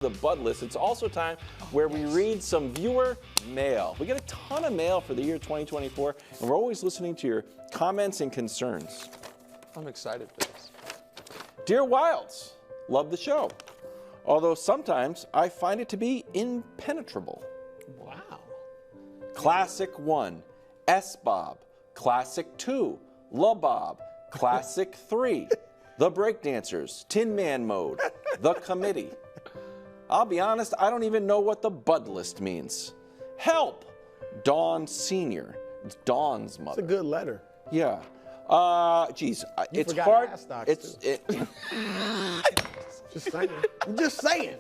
The Bud List. It's also time where we read some viewer mail. We get a ton of mail for the year 2024, and we're always listening to your comments and concerns. I'm excited for this. Dear Wilds, love the show. Although sometimes I find it to be impenetrable. Wow. Classic 1, S-Bob. Classic 2, La Bob. Classic 3, The Breakdancers, Tin Man Mode, The Committee. I'll be honest, I don't even know what the Bud List means. Help! Dawn Sr. It's Dawn's mother. It's a good letter. Yeah. Geez, You it's forgot hard. ass stocks, It's too. Just saying. I'm just saying.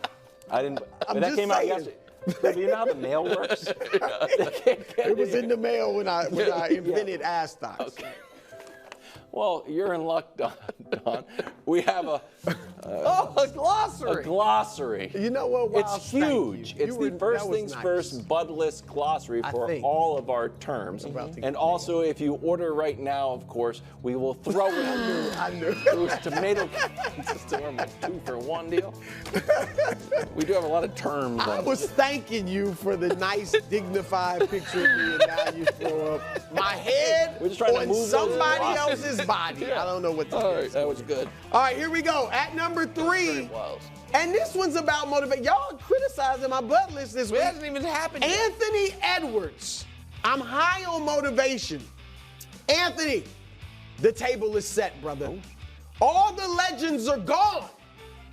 I didn't. I'm that just came out saying. yesterday. Do you know how the mail works? It was in the mail when I invented ass stocks. Okay. Well, you're in luck, Don. We have a glossary. glossary. You know what? Wiles, It's huge. thank you. It's You the were- first that was things nice. first Bud List glossary I for think. all of our terms. about to And get also, if you order right now, of course, we will throw it I knew. those tomato cans. It's a 2-for-1 deal. We do have a lot of terms. I on was this. thanking you for the nice, dignified picture of me, and now you throw up my head We're just trying to on move those somebody blocks. else's body. I don't know what to All do. right, that was good. All right, here we go. At number 3, and this one's about motivation. Y'all criticizing my Bud List this week. It hasn't even happened yet. Anthony Edwards. I'm high on motivation. Anthony, the table is set, brother. All the legends are gone.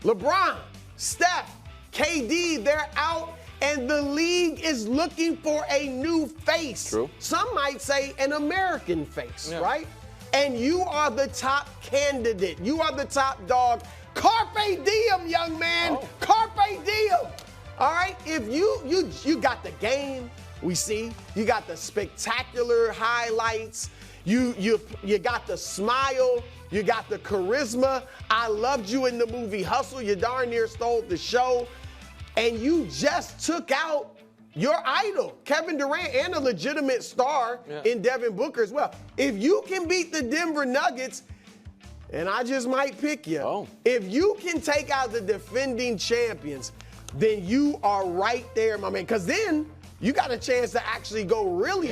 LeBron, Steph, KD, they're out, and the league is looking for a new face. True. Some might say an American face, Yeah. right? And you are the top candidate. You are the top dog. Carpe diem, young man. Oh. Carpe diem. All right, if you got the game, we see. You got the spectacular highlights. You got the smile. You got the charisma. I loved you in the movie Hustle. You darn near stole the show. And you just took out your idol, Kevin Durant, and a legitimate star in Devin Booker as well. If you can beat the Denver Nuggets, and I just might pick you, if you can take out the defending champions, then you are right there, my man. Because then you got a chance to actually go really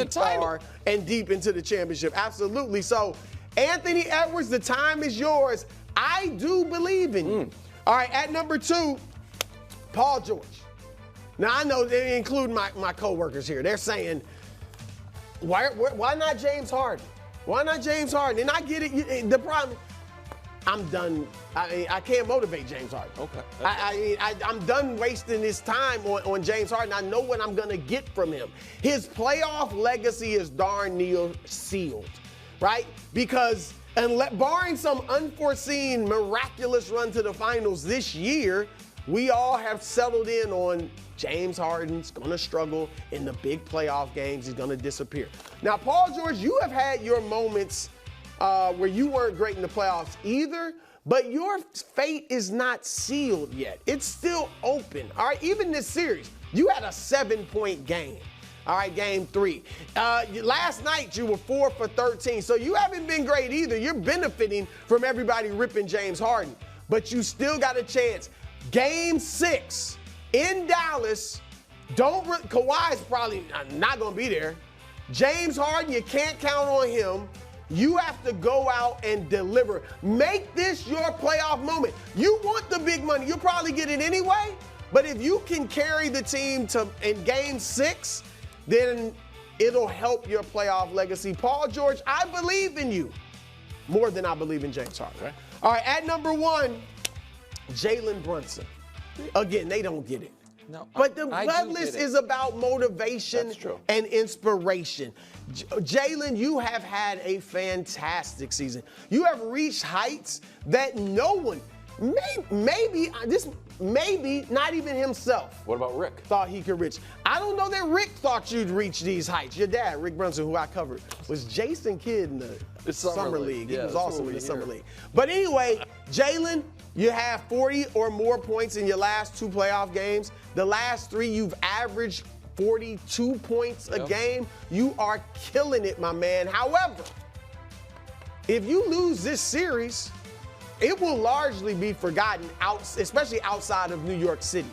far and deep into the championship. Absolutely. So, Anthony Edwards, the time is yours. I do believe in you. All right, at number 2, Paul George. Now, I know they include my coworkers here. They're saying, why not James Harden? Why not James Harden? And I get it. The problem, I'm done. I can't motivate James Harden. Okay. I'm done wasting this time on James Harden. I know what I'm going to get from him. His playoff legacy is darn near sealed, right? Because barring some unforeseen, miraculous run to the finals this year, we all have settled in on James Harden's going to struggle in the big playoff games. He's going to disappear. Now, Paul George, you have had your moments where you weren't great in the playoffs either, but your fate is not sealed yet. It's still open. All right, even this series, you had a 7-point game. All right, game 3. Last night, you were 4 for 13, so you haven't been great either. You're benefiting from everybody ripping James Harden, but you still got a chance. Game 6 in Dallas. Kawhi's probably not going to be there. James Harden, you can't count on him. You have to go out and deliver. Make this your playoff moment. You want the big money. You'll probably get it anyway. But if you can carry the team in game 6, then it'll help your playoff legacy. Paul George, I believe in you more than I believe in James Harden. Okay. All right, at number 1, Jalen Brunson. Again, they don't get it. No, But the I Bud do List get it. is about motivation That's true. and inspiration. Jalen, you have had a fantastic season. You have reached heights that no one, maybe not even himself, What about Rick? thought he could reach. I don't know that Rick thought you'd reach these heights. Your dad, Rick Brunson, who I covered, was Jason Kidd in the Summer League. He Yeah, was that's awesome what in we the Summer hear. League. But anyway, Jalen, you have 40 or more points in your last 2 playoff games. The last 3, you've averaged 42 points a game. You are killing it, my man. However, if you lose this series, it will largely be forgotten, especially outside of New York City.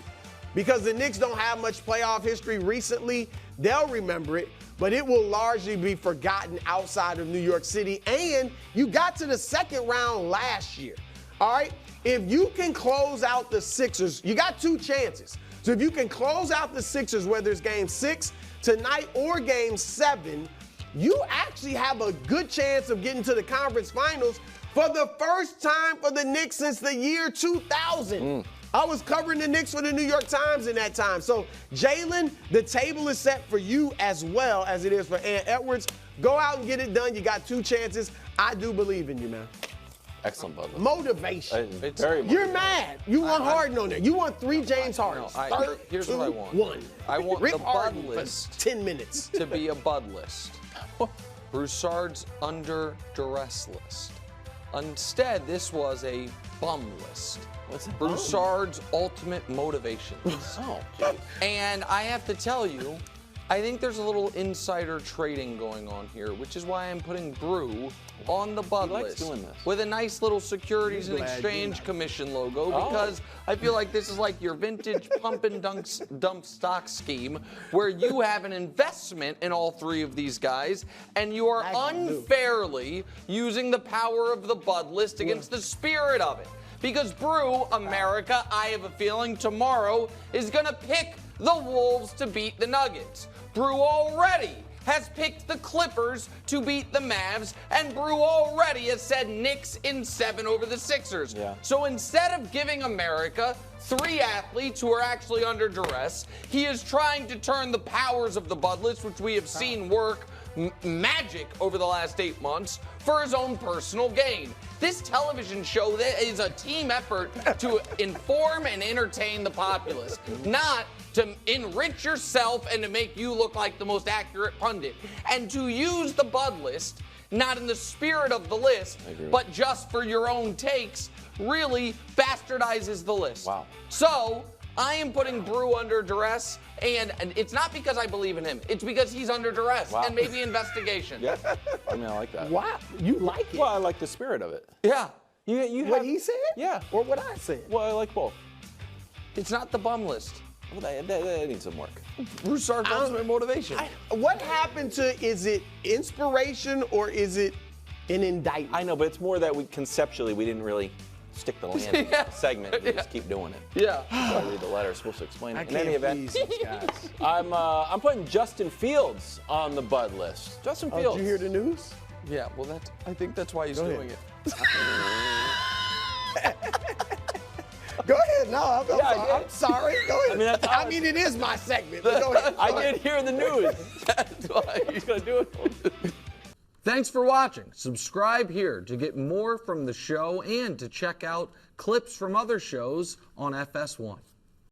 Because the Knicks don't have much playoff history recently, they'll remember it, but it will largely be forgotten outside of New York City. And you got to the second round last year, all right? If you can close out the Sixers, you got 2 chances. So if you can close out the Sixers, whether it's game 6 tonight or game 7, you actually have a good chance of getting to the conference finals for the first time for the Knicks since the year 2000. I was covering the Knicks for the New York Times in that time. So, Jalen, the table is set for you as well as it is for Ant Edwards. Go out and get it done. You got 2 chances. I do believe in you, man. Excellent, Butler. Motivation. Very You're motivating. mad. You want Harden on there. You want 3 James Hardens. Here's what I want. 1. I want Rip the Bud Harden for list 10 minutes. to be a Bud list. Broussard's Under Duress List. Instead, this was a bum list. What's it? Broussard's Ultimate Motivation List. Oh, geez. And I have to tell you, I think there's a little insider trading going on here, which is why I'm putting Brou on the Bud He likes list doing this. with a nice little Securities and Glad you Exchange like it. Commission logo, because I feel like this is like your vintage pump and dump stock scheme where you have an investment in all 3 of these guys and you are unfairly using the power of the Bud list against the spirit of it. Because Brou, America, I have a feeling tomorrow is going to pick the Wolves to beat the Nuggets. Brou already has picked the Clippers to beat the Mavs, and Brou already has said Knicks in 7 over the Sixers. Yeah. So instead of giving America 3 athletes who are actually under duress, he is trying to turn the powers of the Bud list, which we have seen work magic over the last 8 months, for his own personal gain. This television show that is a team effort to inform and entertain the populace, not to enrich yourself and to make you look like the most accurate pundit. And to use the Bud list, not in the spirit of the list, but just for your own takes, really bastardizes the list. Wow. So, I am putting Brou under duress, and it's not because I believe in him. It's because he's under duress and maybe investigation. Yeah. I mean, I like that. Wow. You like it? Well, I like the spirit of it. Yeah. You What have, he said? Yeah. Or what I said? Well, I like both. It's not the bum list. Well, that needs some work. Broussard's ultimate motivation. What happened to, is it inspiration or is it an indictment? I know, but it's more that we conceptually we didn't really stick the landing segment. We just keep doing it. Yeah. So I read the letter. It's supposed to explain it. I In can't any event, please these guys. I'm putting Justin Fields on the Bud list. Justin Oh, Fields. did you hear the news? Yeah, well, I think that's why he's Go doing ahead. it. Go ahead. No, I'm sorry. I I'm sorry. Go ahead. I I mean, it is my segment. But go ahead. I did hear the news. That's why He's gonna do it. Thanks for watching. Subscribe here to get more from the show and to check out clips from other shows on FS1.